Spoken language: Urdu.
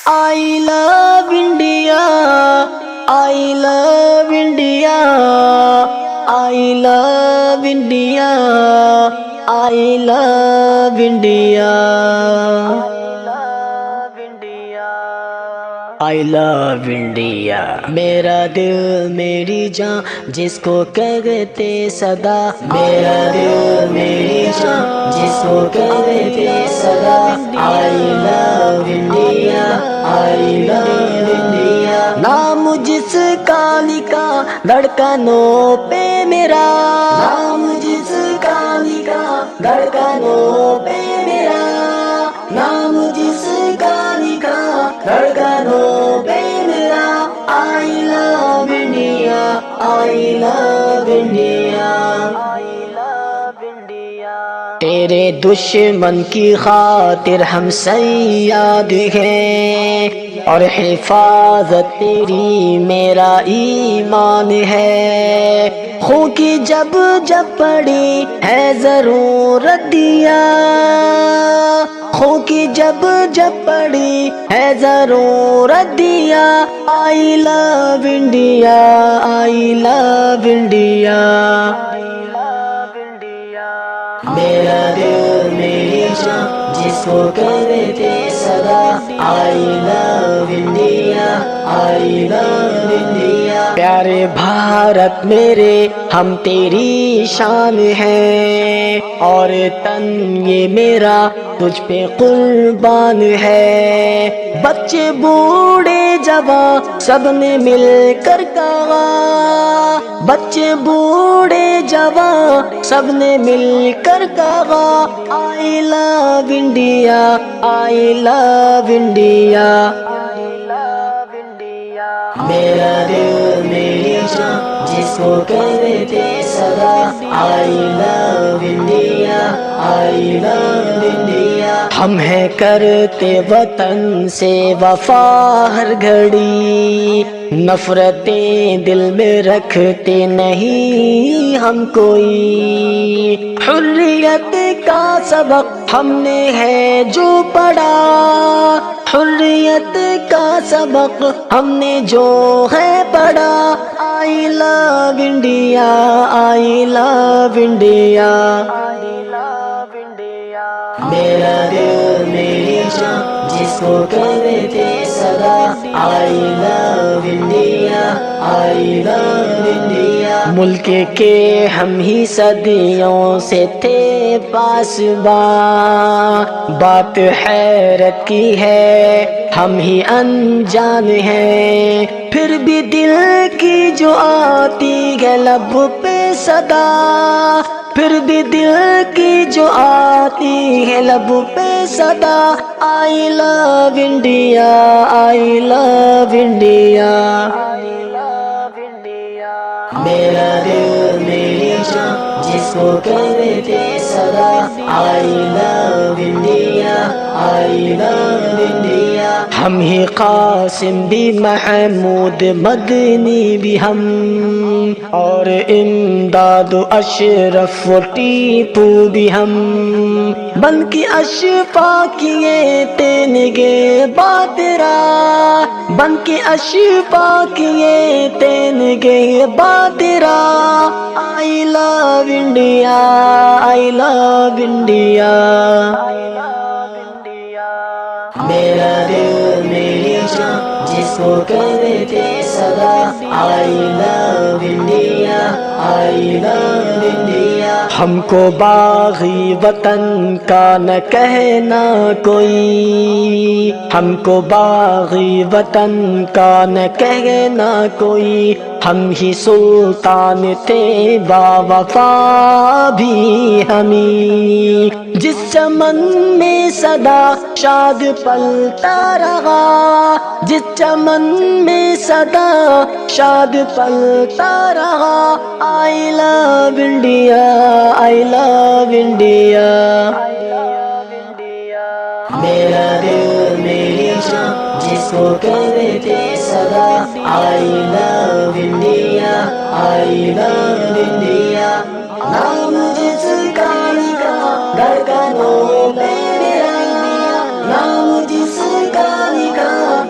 I love India, I love India, I love India, I love India, I love India. میرا دل میری جان جس کو کہتے صدا، میرا دل میری جان جس کو کہتے صدا. I love India, I love India. نام جس کا لکھا دھڑکنوں پہ میرا، نام جس کا لکھا دھڑکنوں پہ میرا، نام جس کا لکھا دھڑکنوں پہ میرا. I love India, I love India, I love India. تیرے دشمن کی خاطر ہم صیاد ہیں، اور حفاظت تیری میرا ایمان ہے. خون کی جب جب پڑی ہے ضرورت دیا، خون کی جب جب پڑی ہے ضرورت دیا. I love India, I love India, I love India. میرا دل میری جان جس کو کہتے صدا، I love India, I love India. پیارے بھارت میرے ہم تیری شان ہیں، اور تن یہ میرا تجھ پہ قربان ہے. بچے بوڑھے جوان سب نے مل کر کہا، بچے بوڑھے جوان سب نے مل کر کہا. I love India, I love India, I love India. میرا دل میری جان جس کو کہتے صدا، I love India, I love India. ہم ہیں کرتے وطن سے وفا ہر گھڑی، نفرتیں دل میں رکھتے نہیں ہم کوئی. حریت کا سبق ہم نے ہے جو پڑھا، حریت کا سبق ہم نے جو ہے پڑھا. I love India, I love India, I love India. میرا دل میری جان جس کو کہتے صدا، I love India, I love India. ملک کے ہم ہی صدیوں سے تھے پاسباں، بات حیرت کی ہے ہم ہی انجان ہیں. پھر بھی دل کی جو آتی ہے لب پہ صدا، پھر بھی دل کی جو آتی ہے لب پہ صدا. I love India, I love India, I love India. میرا دل میری جان جس کو کہتے صدا، I love India, I love India. ہم ہی قاسم بھی محمود مدنی بھی ہم، اور امداد و اشرف و ٹیپو بھی ہم. بن کی اشفاقیے تینگے باترا، بن کی اشفاقیے تینگے باترا. I love India, I love India, I love India. میرا دل میری جان جس کو کہتے صدا، I love India, I love India. ہم کو باغی وطن کا نہ کہنا کوئی، ہم کو باغی وطن کا نہ کہنا کوئی. ہم ہی سلطان تھے با وفا بھی ہمیں، جس چمن میں صدا شاد پلتا رہا، جس چمن میں صدا شاد پلتا رہا. I love India, I love India, I love India. میرا دل میری جان جس کو کہتے صدا، I love India, I love India. نام جس کا لکھا دھڑکنوں پہ میرا، نام جس کا لکھا